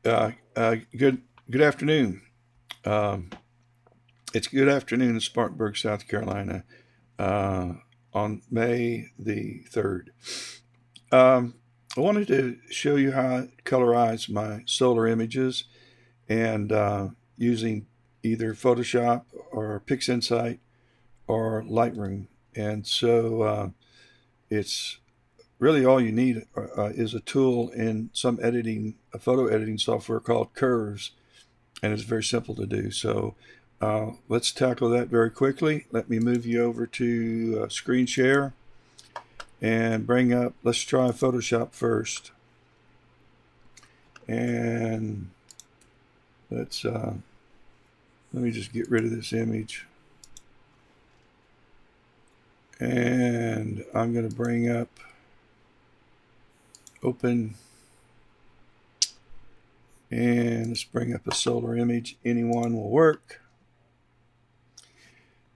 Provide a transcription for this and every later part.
Good afternoon. Um, it's good afternoon in Spartanburg, South Carolina, uh, on May the 3rd. Um, I wanted to show you how I colorize my solar images and using either Photoshop or PixInsight or Lightroom. And so it's really all you need is a tool in a photo editing software called Curves, and it's very simple to do. So let's tackle that very quickly. Let me move you over to screen share and bring up, let's try Photoshop first. And let me just get rid of this image. And I'm going to bring up open, and let's bring up a solar image. Anyone will work.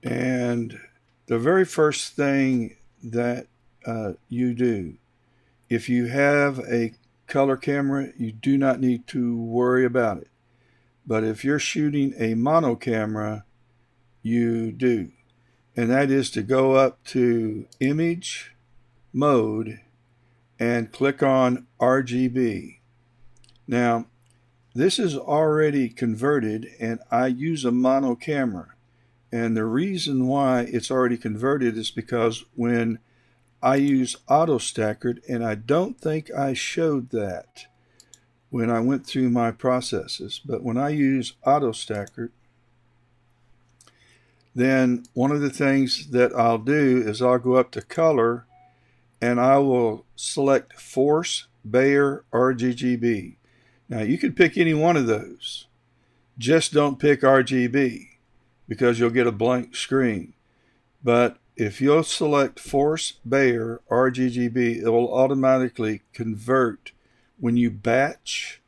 And the very first thing that you do, if you have a color camera, you do not need to worry about it. But if you're shooting a mono camera, you do. And that is to go up to Image, Mode, and click on RGB. Now, this is already converted, and I use a mono camera. And the reason why it's already converted is because when I use auto stackered, and I don't think I showed that when I went through my processes, but when I use auto stackered, then one of the things that I'll do is I'll go up to color and I will select force, Bayer, or RGB. Now you could pick any one of those. Just don't pick RGB because you'll get a blank screen. But if you'll select force, Bayer, or RGB, it will automatically convert when you batch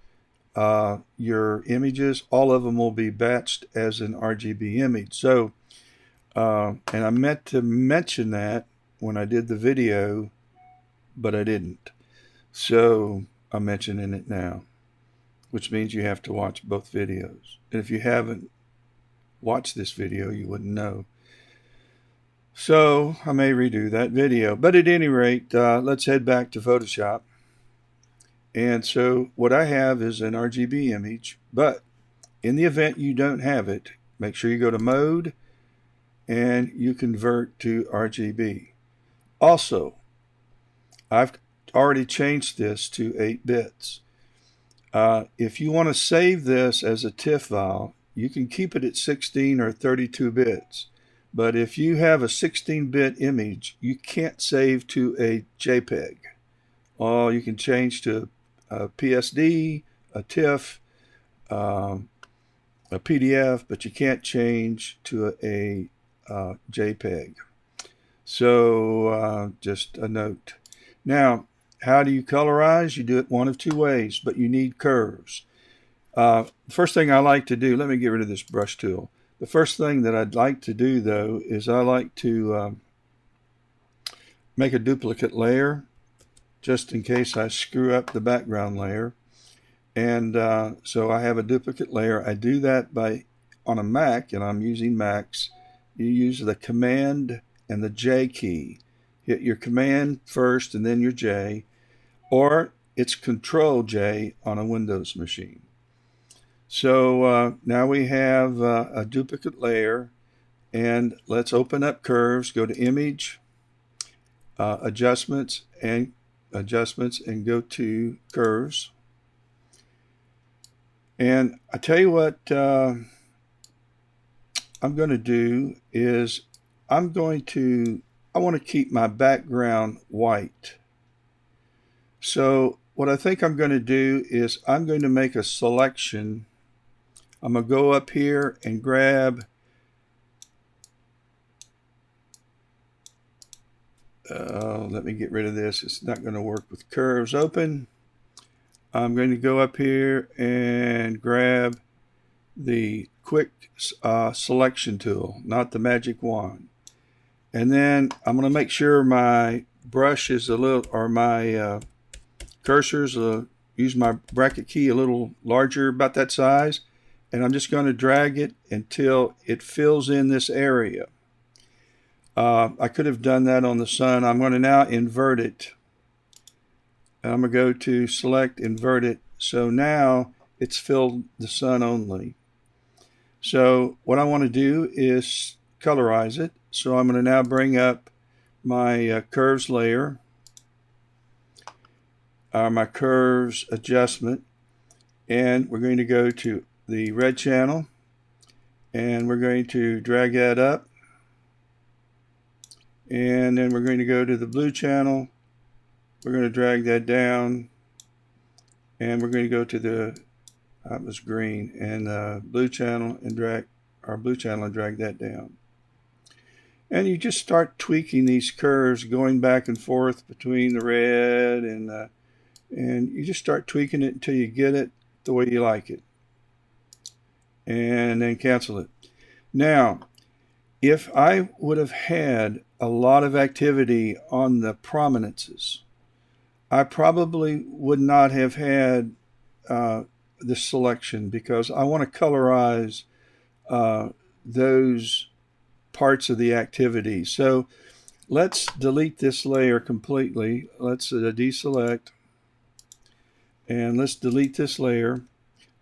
your images. All of them will be batched as an RGB image. So, and I meant to mention that when I did the video, but I didn't. So I'm mentioning it now, which means you have to watch both videos. And if you haven't watched this video, you wouldn't know. So I may redo that video. But at any rate, let's head back to Photoshop. And so what I have is an RGB image, but in the event you don't have it, make sure you go to Mode and you convert to RGB. Also, I've already changed this to 8 bits. If you want to save this as a TIFF file, you can keep it at 16 or 32 bits. But if you have a 16-bit image, you can't save to a JPEG. Or you can change to a PSD, a TIFF, a PDF, but you can't change to a JPEG. So just a note. Now, how do you colorize? You do it one of two ways, but you need curves. First thing I like to do, let me get rid of this brush tool. The first thing that I'd like to do, though, is I like to make a duplicate layer just in case I screw up the background layer. And so I have a duplicate layer. I do that by, on a Mac, and I'm using Macs, you use the Command and the J key. Hit your Command first and then your J, or it's Control J on a Windows machine. So now we have a duplicate layer, and let's open up curves, go to Image, Adjustments, and go to Curves. And I tell you what I'm going to do is I want to keep my background white. So what I think I'm going to do is I'm going to make a selection. I'm going to go up here and grab let me get rid of this. It's not going to work with curves open. I'm going to go up here and grab the quick selection tool, not the magic wand. And then I'm going to make sure my brush is a little, or my cursor's use my bracket key a little larger, about that size, and I'm just going to drag it until it fills in this area. I could have done that on the sun. I'm going to now invert it. I'm going to go to select, invert it. So now it's filled the sun only. So what I want to do is colorize it. So I'm going to now bring up my curves layer, my curves adjustment, and we're going to go to the red channel, and we're going to drag that up, and then we're going to go to the blue channel. We're going to drag that down, and we're going to go to the, that was green, and blue channel, and drag our blue channel and drag that down. And you just start tweaking these curves, going back and forth between the red and you just start tweaking it until you get it the way you like it, and then cancel it. Now, if I would have had a lot of activity on the prominences, I probably would not have had this selection, because I want to colorize those parts of the activity. So let's delete this layer completely. Let's deselect, and let's delete this layer.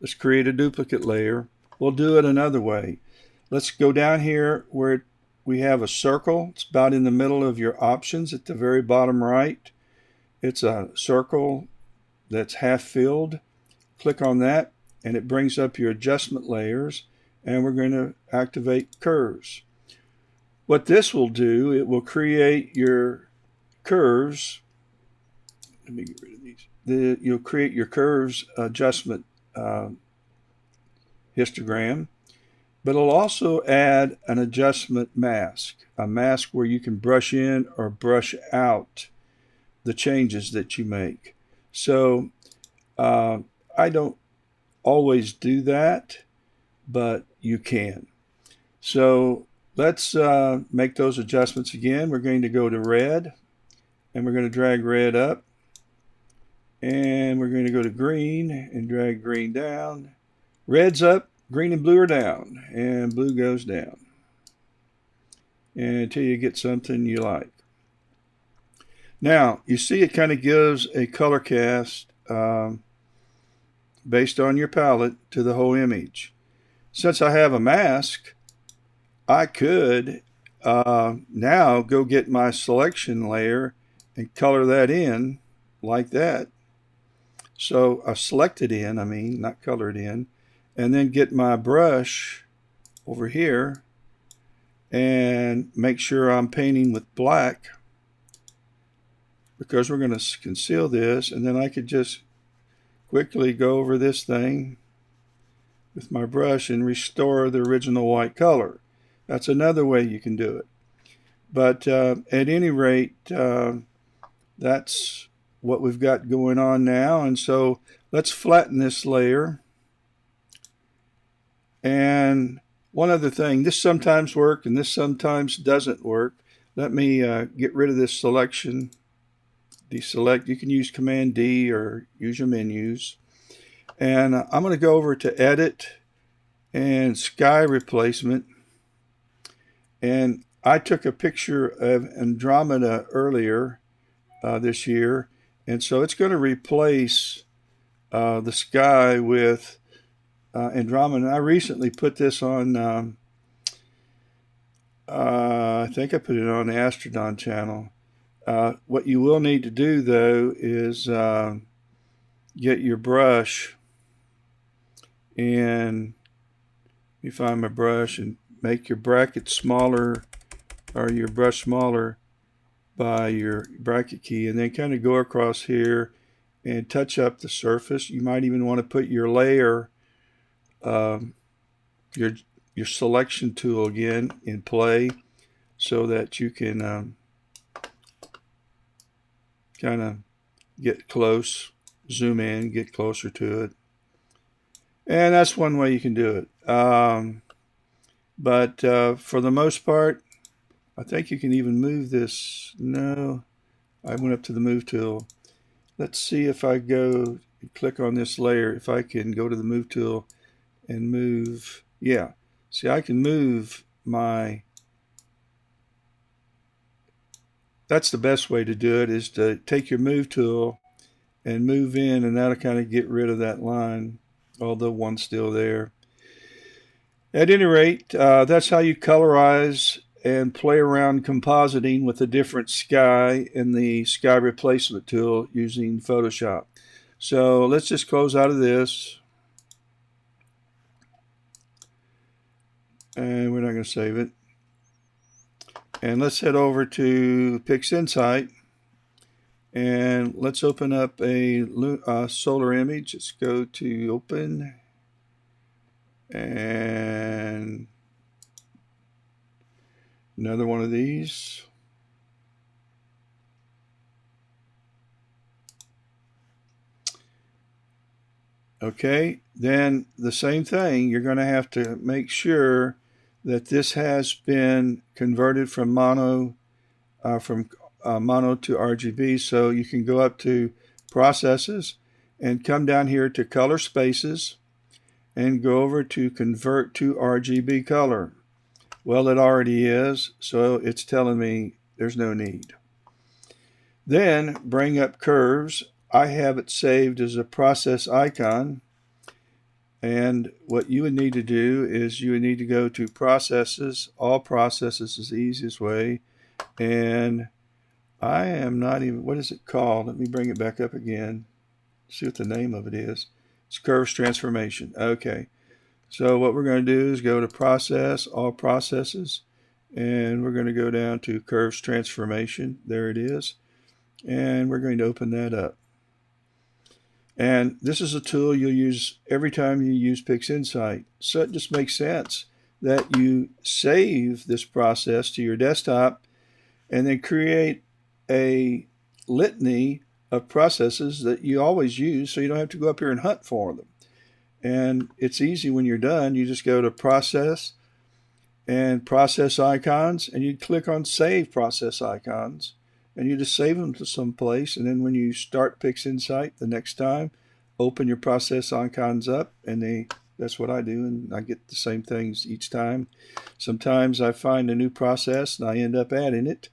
Let's create a duplicate layer. We'll do it another way. Let's go down here where we have a circle. It's about in the middle of your options at the very bottom right. It's a circle that's half filled. Click on that, and it brings up your adjustment layers, and we're going to activate curves. What this will do, it will create your curves. Let me get rid of these. You'll create your curves adjustment histogram, but it'll also add an adjustment mask, a mask where you can brush in or brush out the changes that you make. So I don't always do that, but you can. So let's make those adjustments again. We're going to go to red, and we're going to drag red up, and we're going to go to green and drag green down. Red's up, green and blue are down, and blue goes down, and until you get something you like. Now, you see it kind of gives a color cast based on your palette to the whole image. Since I have a mask, I could now go get my selection layer and color that in like that. So I select it in, I mean, not color it in, and then get my brush over here and make sure I'm painting with black, because we're going to conceal this, and then I could just quickly go over this thing with my brush and restore the original white color. That's another way you can do it. But at any rate, that's what we've got going on now. And so let's flatten this layer. And one other thing, this sometimes works and this sometimes doesn't work. Let me get rid of this selection. Deselect. You can use Command D or use your menus. And I'm going to go over to Edit and Sky Replacement. And I took a picture of Andromeda earlier this year, and so it's going to replace the sky with Andromeda. And I recently put this on, I think I put it on the Astrodon channel. What you will need to do, though, is get your brush, and you find my brush and make your bracket smaller, or your brush smaller, by your bracket key, and then kind of go across here and touch up the surface. You might even want to put your layer, your selection tool again in play, so that you can kind of get close, zoom in, get closer to it. And that's one way you can do it. But for the most part, I think you can even move this. No, I went up to the move tool. Let's see if I go You click on this layer. If I can go to the move tool and move, yeah. See, I can move my, that's the best way to do it, is to take your move tool and move in, and that'll kind of get rid of that line, although one's still there. At any rate, that's how you colorize and play around compositing with a different sky in the sky replacement tool using Photoshop. So let's just close out of this. And we're not going to save it. And let's head over to PixInsight. And let's open up a solar image. Let's go to Open. And another one of these. Okay, then the same thing, you're going to have to make sure that this has been converted from mono to RGB. So you can go up to Processes and come down here to Color Spaces and go over to Convert to RGB Color. Well, it already is, so it's telling me there's no need. Then bring up Curves. I have it saved as a process icon. And what you would need to do is you would need to go to Processes. All Processes is the easiest way. And I am not even, what is it called? Let me bring it back up again. See what the name of it is. It's Curves Transformation. Okay. So what we're going to do is go to Process, All Processes, and we're going to go down to Curves Transformation. There it is. And we're going to open that up. And this is a tool you'll use every time you use PixInsight. So it just makes sense that you save this process to your desktop and then create a litany of processes that you always use, so you don't have to go up here and hunt for them. And it's easy when you're done. You just go to Process and Process Icons, and you click on Save Process Icons, and you just save them to some place. And then when you start PixInsight the next time, open your process icons up, and that's what I do, and I get the same things each time. Sometimes I find a new process and I end up adding it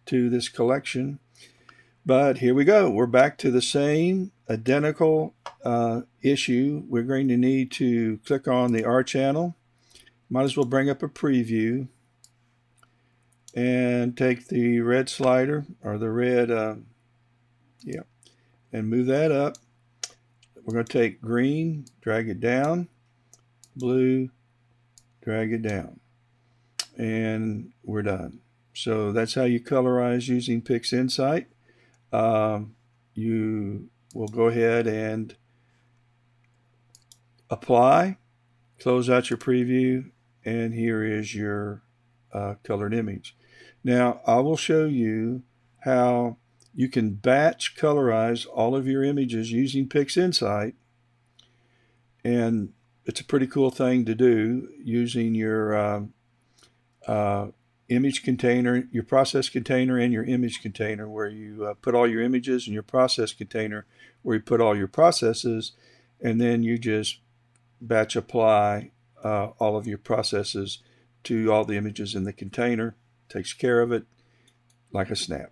to this collection. But here we go. We're back to the same identical issue. We're going to need to click on the R channel. Might as well bring up a preview and take the red slider, or the red, and move that up. We're going to take green, drag it down, blue, drag it down, and we're done. So that's how you colorize using PixInsight. You will go ahead and apply, close out your preview, and here is your colored image. Now I will show you how you can batch colorize all of your images using PixInsight, and it's a pretty cool thing to do using your image container, your process container, and your image container, where you put all your images, and your process container where you put all your processes, and then you just batch apply all of your processes to all the images in the container. Takes care of it like a snap.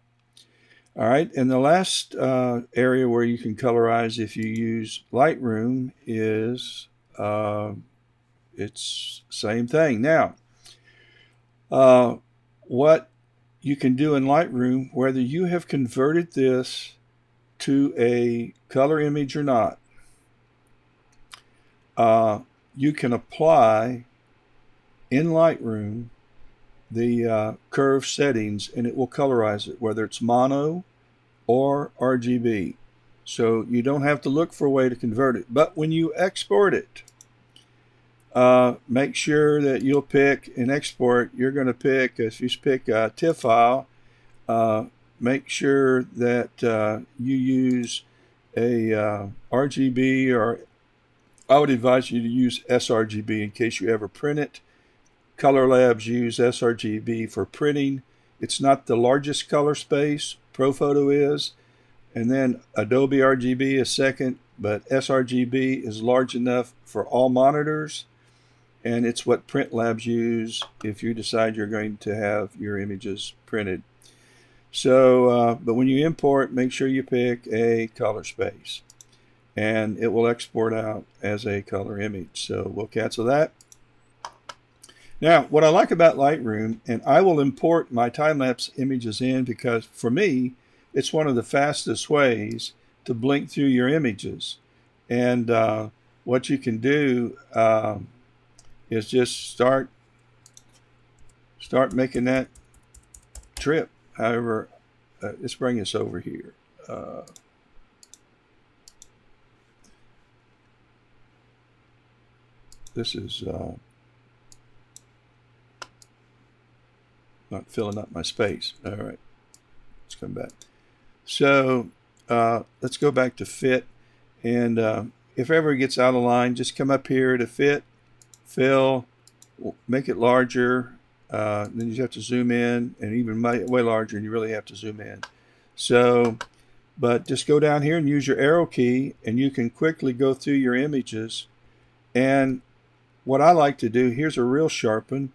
All right, and the last area where you can colorize if you use Lightroom is it's same thing. Now, what you can do in Lightroom, whether you have converted this to a color image or not, you can apply in Lightroom the curve settings, and it will colorize it, whether it's mono or RGB. So you don't have to look for a way to convert it. But when you export it, make sure that you'll pick an export. You're going to pick, if you pick a TIFF file, make sure that you use a RGB, or I would advise you to use sRGB in case you ever print it. Color Labs use sRGB for printing. It's not the largest color space. ProPhoto is. And then Adobe RGB is second. but sRGB is large enough for all monitors, and it's what print labs use if you decide you're going to have your images printed. So, but when you import, make sure you pick a color space, and it will export out as a color image. So we'll cancel that. Now, what I like about Lightroom, and I will import my time-lapse images in because for me, it's one of the fastest ways to blink through your images. And what you can do is just start making that trip. However, let's bring this over here. This is not filling up my space. All right, let's come back. So let's go back to fit, and if ever it gets out of line, just come up here to fit, fill, make it larger. Then you have to zoom in, and even way larger, and you really have to zoom in. So, but just go down here and use your arrow key, and you can quickly go through your images. And what I like to do, here's a real sharpen.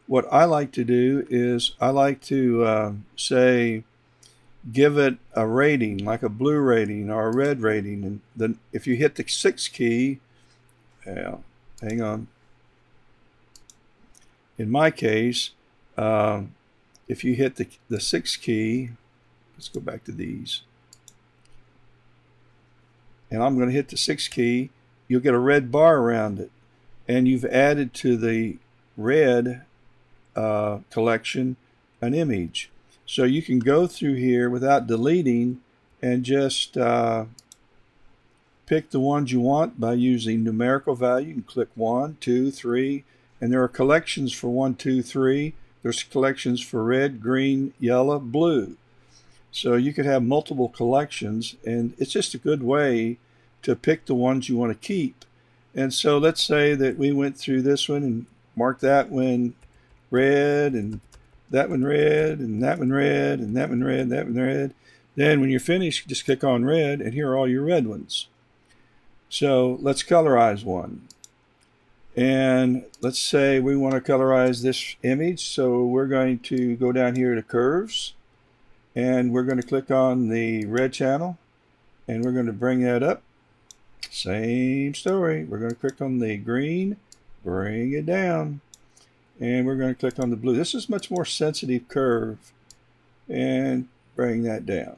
What I like to do is I like to say, give it a rating, like a blue rating or a red rating. And then if you hit the 6 key, hang on. In my case, if you hit the 6 key, let's go back to these. And I'm going to hit the 6 key, you'll get a red bar around it. And you've added to the red collection an image. So you can go through here without deleting and just pick the ones you want by using numerical value. You can click 1, 2, 3, and there are collections for 1, 2, 3. There's collections for red, green, yellow, blue. So you could have multiple collections, and it's just a good way to pick the ones you want to keep. And so let's say that we went through this one and marked that one red, and that one red, and that one red, and that one red, and that one red. Then when you're finished, just click on red, and here are all your red ones. So let's colorize one. And let's say we want to colorize this image. So we're going to go down here to curves, and we're going to click on the red channel, and we're going to bring that up. Same story. We're going to click on the green, bring it down, and we're going to click on the blue. This is much more sensitive curve, and bring that down.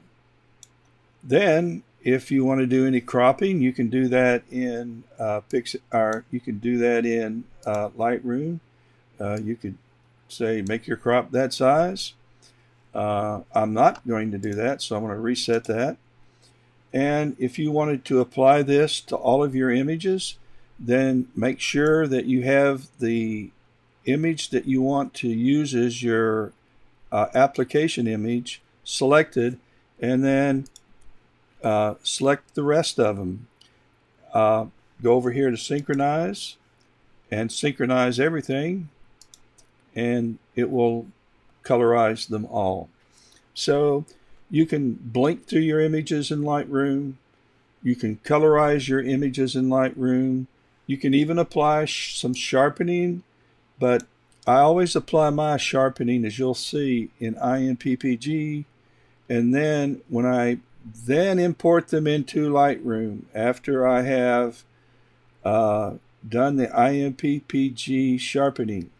Then if you want to do any cropping, you can do that in Lightroom. You could say make your crop that size. I'm not going to do that, so I'm going to reset that. And if you wanted to apply this to all of your images, then make sure that you have the image that you want to use as your application image selected, and then select the rest of them. Go over here to synchronize and synchronize everything, and it will colorize them all. So you can blink through your images in Lightroom. You can colorize your images in Lightroom. You can even apply some sharpening, but I always apply my sharpening, as you'll see, in IMPPG, and then when I import them into Lightroom after I have done the IMPPG sharpening,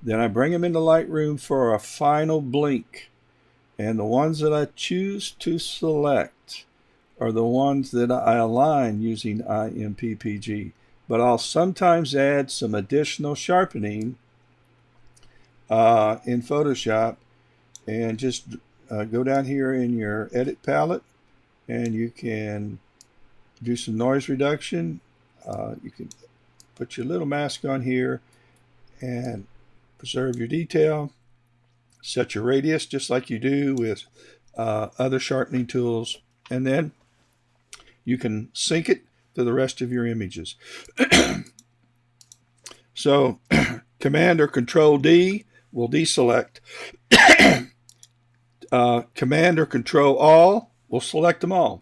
then I bring them into Lightroom for a final blink. And the ones that I choose to select are the ones that I align using IMPPG. But I'll sometimes add some additional sharpening in Photoshop, and just go down here in your edit palette, and you can do some noise reduction. You can put your little mask on here and preserve your detail. Set your radius just like you do with other sharpening tools, and then you can sync it to the rest of your images. So Command or Control D will deselect. Command or Control All will select them all.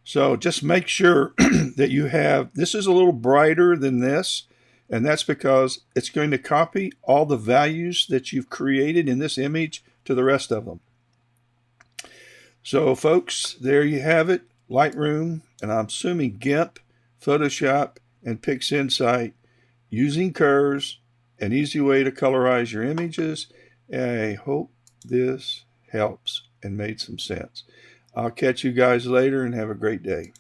So just make sure that you have, this is a little brighter than this, and that's because it's going to copy all the values that you've created in this image to the rest of them. So folks, there you have it. Lightroom, and I'm assuming GIMP, Photoshop, and PixInsight, using curves, an easy way to colorize your images. I hope this helps and made some sense. I'll catch you guys later and have a great day.